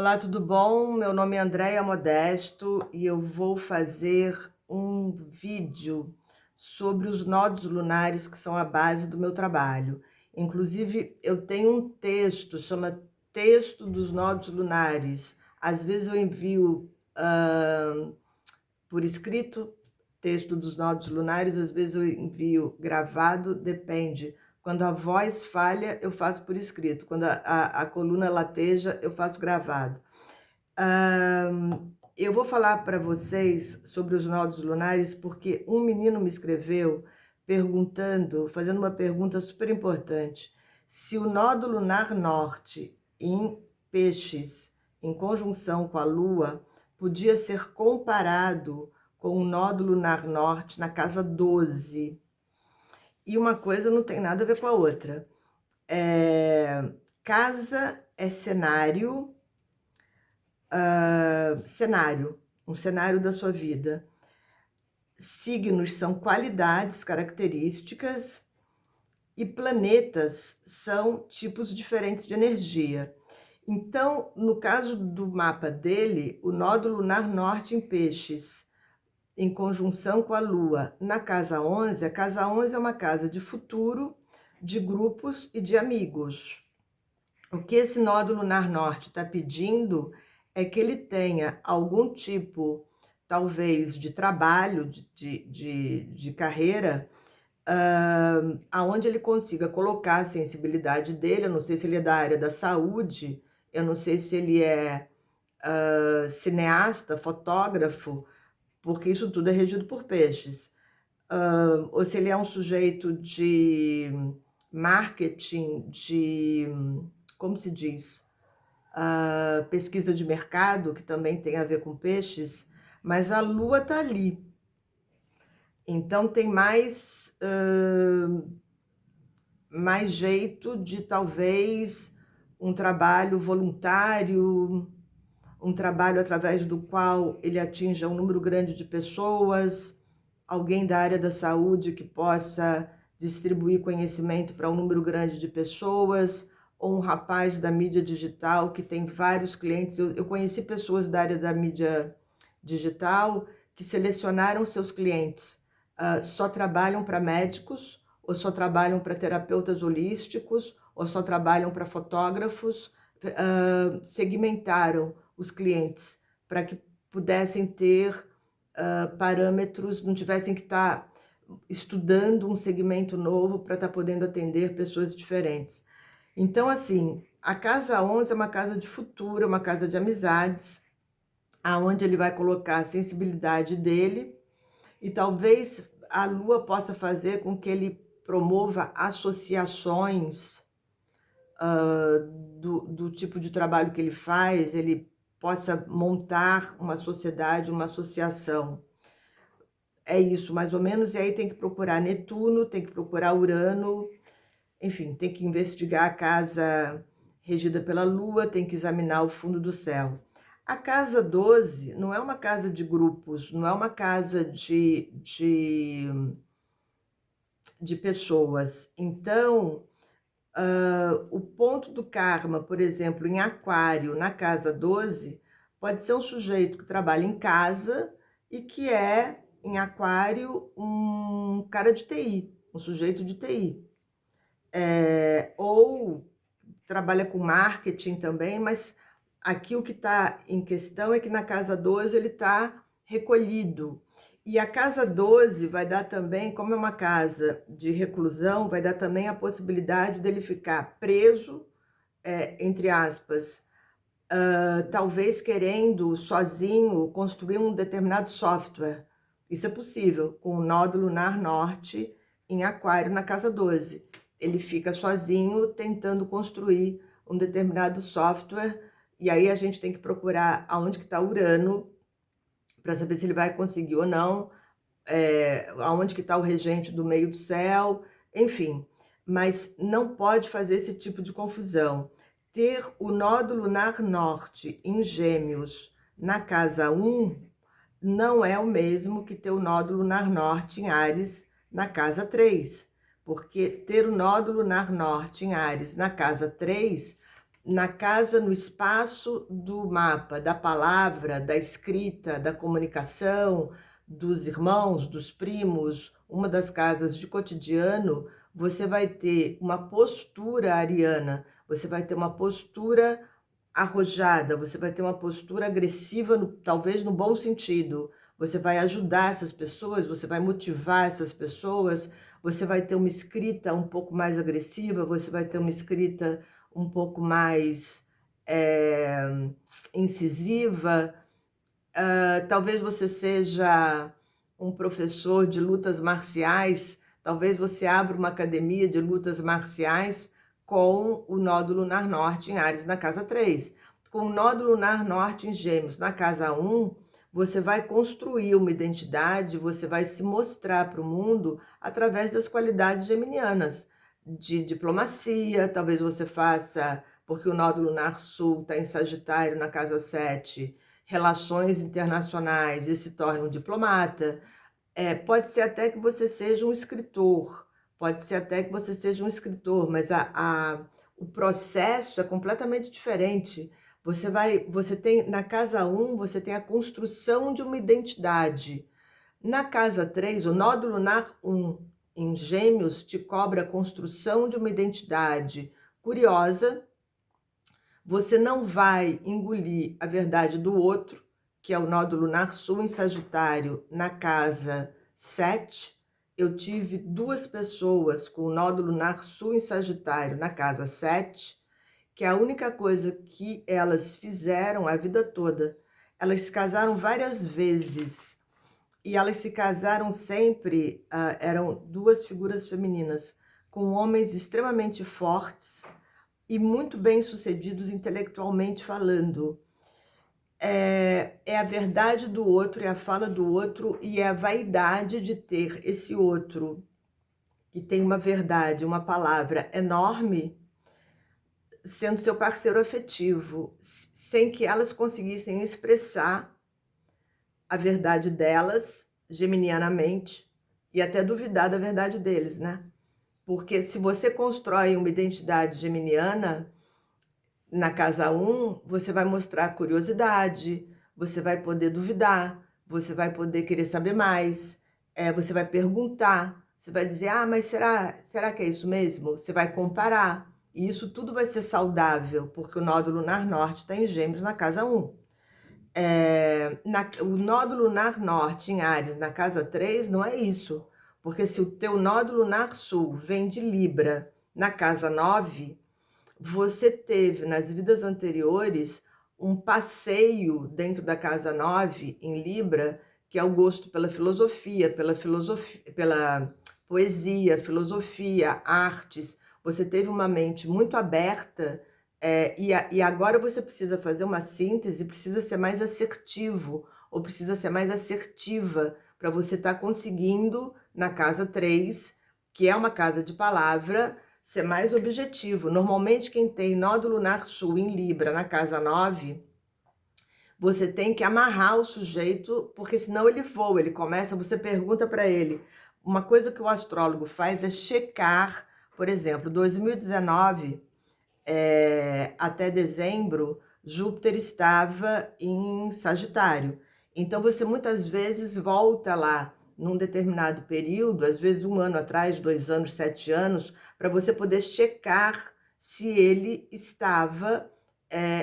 Olá, tudo bom? Meu nome é Andréia Modesto e eu vou fazer um vídeo sobre os nodos lunares que são a base do meu trabalho. Inclusive, eu tenho um texto, chama Texto dos Nodos Lunares. Às vezes eu envio por escrito, texto dos nodos lunares, às vezes eu envio gravado, depende. Quando a voz falha, eu faço por escrito. Quando a coluna lateja, eu faço gravado. Eu vou falar para vocês sobre os nodos lunares porque um menino me escreveu perguntando, fazendo uma pergunta super importante, se o nodo lunar norte em Peixes, em conjunção com a Lua, podia ser comparado com o nodo lunar norte na casa 12. E uma coisa não tem nada a ver com a outra. Casa é cenário, um cenário da sua vida. Signos são qualidades, características, e planetas são tipos diferentes de energia. Então, no caso do mapa dele, o nodo lunar norte em Peixes, em conjunção com a Lua, na casa 11, a casa 11 é uma casa de futuro, de grupos e de amigos. O que esse nodo lunar norte está pedindo é que ele tenha algum tipo, talvez, de trabalho, de carreira, aonde ele consiga colocar a sensibilidade dele. Eu não sei se ele é da área da saúde, eu não sei se ele é cineasta, fotógrafo, porque isso tudo é regido por peixes. Ou se ele é um sujeito de marketing, como se diz? Pesquisa de mercado, que também tem a ver com peixes, mas a Lua está ali. Então tem mais jeito de talvez um trabalho voluntário, um trabalho através do qual ele atinja um número grande de pessoas, alguém da área da saúde que possa distribuir conhecimento para um número grande de pessoas, ou um rapaz da mídia digital que tem vários clientes. Eu conheci pessoas da área da mídia digital que selecionaram seus clientes, só trabalham para médicos, ou só trabalham para terapeutas holísticos, ou só trabalham para fotógrafos, segmentaram os clientes para que pudessem ter parâmetros, não tivessem que estar estudando um segmento novo para estar podendo atender pessoas diferentes. Então, assim, a casa 11 é uma casa de futuro, é uma casa de amizades, aonde ele vai colocar a sensibilidade dele, e talvez a Lua possa fazer com que ele promova associações do tipo de trabalho que ele faz, ele possa montar uma sociedade, uma associação. É isso, mais ou menos, e aí tem que procurar Netuno, tem que procurar Urano, enfim, tem que investigar a casa regida pela Lua, tem que examinar o fundo do céu. A casa 12 não é uma casa de grupos, não é uma casa de pessoas. Então, o ponto do karma, por exemplo, em Aquário, na casa 12, pode ser um sujeito que trabalha em casa e que é, em Aquário, um cara de TI, um sujeito de TI. Ou trabalha com marketing também, mas aqui o que está em questão é que na casa 12 ele está recolhido. E a casa 12 vai dar também, como é uma casa de reclusão, vai dar também a possibilidade dele ficar preso, entre aspas, talvez querendo sozinho construir um determinado software. Isso é possível, com o nódulo lunar norte em Aquário na casa 12. Ele fica sozinho tentando construir um determinado software, e aí a gente tem que procurar aonde que está Urano, para saber se ele vai conseguir ou não, aonde que está o regente do meio do céu, enfim. Mas não pode fazer esse tipo de confusão. Ter o nódulo lunar norte em Gêmeos na casa 1 não é o mesmo que ter o nódulo lunar norte em Áries na casa 3, porque ter o nódulo lunar norte em Áries na casa 3 na casa, no espaço do mapa, da palavra, da escrita, da comunicação, dos irmãos, dos primos, uma das casas de cotidiano, você vai ter uma postura ariana, você vai ter uma postura arrojada, você vai ter uma postura agressiva, talvez no bom sentido. Você vai ajudar essas pessoas, você vai motivar essas pessoas, você vai ter uma escrita um pouco mais agressiva, você vai ter uma escrita um pouco mais incisiva. Talvez você seja um professor de lutas marciais, talvez você abra uma academia de lutas marciais com o nódulo lunar norte em Áries na casa 3. Com o nódulo lunar norte em Gêmeos na casa 1, você vai construir uma identidade, você vai se mostrar para o mundo através das qualidades geminianas, de diplomacia, talvez você faça, porque o nódulo lunar sul está em Sagitário na casa 7, relações internacionais e se torne um diplomata. Pode ser até que você seja um escritor, pode ser até que você seja um escritor, mas o processo é completamente diferente. Você tem, na casa 1, você tem a construção de uma identidade. Na casa 3, o nódulo lunar 1 em Gêmeos te cobra a construção de uma identidade curiosa. Você não vai engolir a verdade do outro, que é o nódulo lunar sul em Sagitário, na casa 7. Eu tive 2 pessoas com o nódulo lunar sul em Sagitário na casa 7, que a única coisa que elas fizeram a vida toda, elas se casaram várias vezes, e elas se casaram sempre, eram 2 figuras femininas, com homens extremamente fortes, e muito bem-sucedidos intelectualmente falando. É a verdade do outro, é a fala do outro e é a vaidade de ter esse outro que tem uma verdade, uma palavra enorme, sendo seu parceiro afetivo, sem que elas conseguissem expressar a verdade delas geminianamente e até duvidar da verdade deles, né? Porque se você constrói uma identidade geminiana, na casa 1, você vai mostrar curiosidade, você vai poder duvidar, você vai poder querer saber mais, você vai perguntar, você vai dizer, mas será que é isso mesmo? Você vai comparar, e isso tudo vai ser saudável, porque o nódulo lunar norte está em Gêmeos na casa 1. O nódulo lunar norte em Áries na casa 3 não é isso, porque se o teu nódulo lunar sul vem de Libra na casa 9, você teve nas vidas anteriores um passeio dentro da casa 9 em Libra, que é o gosto pela filosofia, pela poesia, filosofia, artes. Você teve uma mente muito aberta, e agora você precisa fazer uma síntese, precisa ser mais assertivo, ou precisa ser mais assertiva, para você estar conseguindo, na casa 3, que é uma casa de palavra, ser mais objetivo. Normalmente, quem tem nódulo lunar sul em Libra na casa 9, você tem que amarrar o sujeito, porque senão ele voa, ele começa, você pergunta para ele. Uma coisa que o astrólogo faz é checar, por exemplo, 2019, até dezembro, Júpiter estava em Sagitário. Então, você muitas vezes volta lá num determinado período, às vezes 1 ano atrás, 2 anos, 7 anos, para você poder checar se ele estava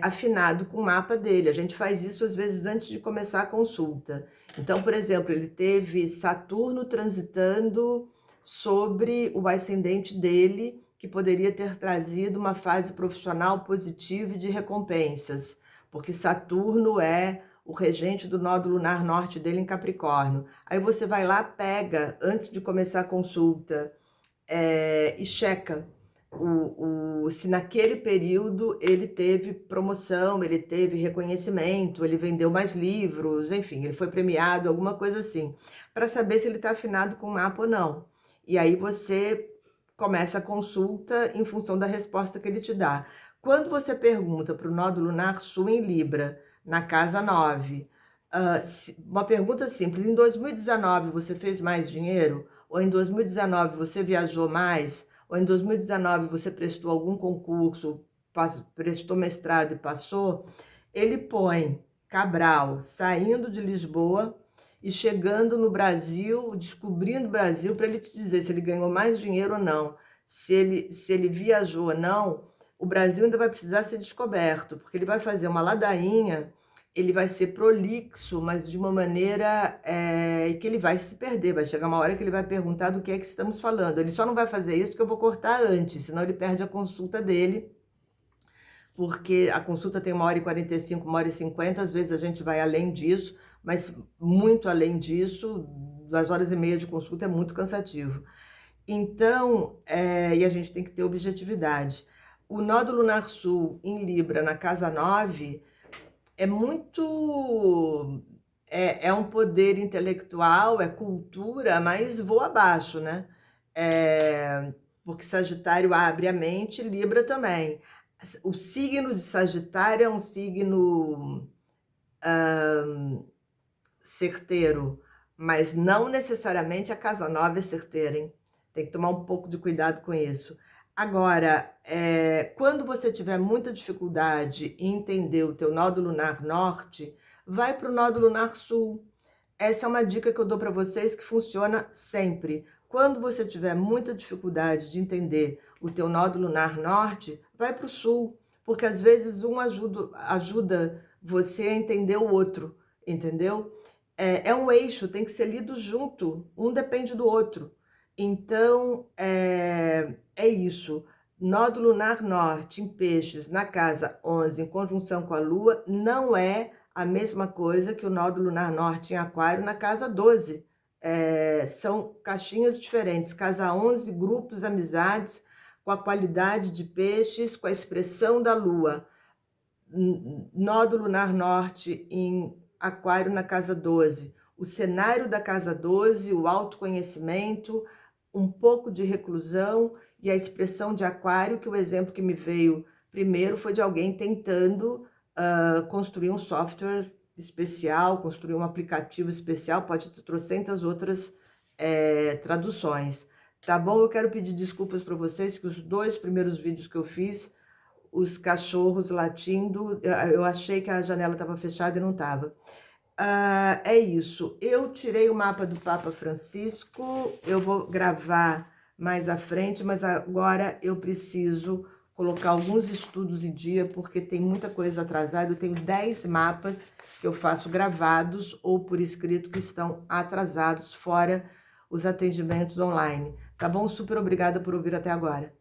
afinado com o mapa dele. A gente faz isso às vezes antes de começar a consulta. Então, por exemplo, ele teve Saturno transitando sobre o ascendente dele, que poderia ter trazido uma fase profissional positiva e de recompensas, porque Saturno é o regente do nódulo lunar norte dele em Capricórnio. Aí você vai lá, pega, antes de começar a consulta, e checa se naquele período ele teve promoção, ele teve reconhecimento, ele vendeu mais livros, enfim, ele foi premiado, alguma coisa assim, para saber se ele está afinado com o mapa ou não. E aí você começa a consulta em função da resposta que ele te dá. Quando você pergunta para o nódulo lunar sul em Libra, na casa 9, uma pergunta simples, em 2019 você fez mais dinheiro? Ou em 2019 você viajou mais? Ou em 2019 você prestou algum concurso prestou mestrado e passou, ele põe Cabral saindo de Lisboa e chegando no Brasil, descobrindo o Brasil, para ele te dizer se ele ganhou mais dinheiro ou não, se ele viajou ou não. O Brasil ainda vai precisar ser descoberto, porque ele vai fazer uma ladainha, ele vai ser prolixo, mas de uma maneira que ele vai se perder. Vai chegar uma hora que ele vai perguntar do que é que estamos falando. Ele só não vai fazer isso porque eu vou cortar antes, senão ele perde a consulta dele, porque a consulta tem 1h45, 1h50, às vezes a gente vai além disso, mas muito além disso, 2h30 de consulta é muito cansativo. Então, e a gente tem que ter objetividade. O nódo lunar sul em Libra, na casa 9, é muito... É um poder intelectual, é cultura, mas voa abaixo, né? Porque Sagitário abre a mente, Libra também. O signo de Sagitário é um signo certeiro, mas não necessariamente a casa 9 é certeira, hein? Tem que tomar um pouco de cuidado com isso. Agora, quando você tiver muita dificuldade em entender o teu nódo lunar norte, vai para o nódo lunar sul. Essa é uma dica que eu dou para vocês que funciona sempre. Quando você tiver muita dificuldade de entender o teu nódo lunar norte, vai para o sul, porque às vezes um ajuda você a entender o outro, entendeu? É um eixo, tem que ser lido junto, um depende do outro. Então, é isso. Nódo lunar norte em peixes, na casa 11, em conjunção com a lua, não é a mesma coisa que o nódo lunar norte em aquário na casa 12. São caixinhas diferentes. Casa 11, grupos, amizades, com a qualidade de peixes, com a expressão da lua. Nódo lunar norte em aquário na casa 12. O cenário da casa 12, o autoconhecimento, um pouco de reclusão e a expressão de aquário, que o exemplo que me veio primeiro foi de alguém tentando construir um software especial, construir um aplicativo especial, pode ter trocentas outras traduções. Tá bom? Eu quero pedir desculpas para vocês que os 2 primeiros vídeos que eu fiz, os cachorros latindo, eu achei que a janela estava fechada e não estava. É isso. Eu tirei o mapa do Papa Francisco, eu vou gravar mais à frente, mas agora eu preciso colocar alguns estudos em dia, porque tem muita coisa atrasada. Eu tenho 10 mapas que eu faço gravados ou por escrito que estão atrasados, fora os atendimentos online. Tá bom? Super obrigada por ouvir até agora.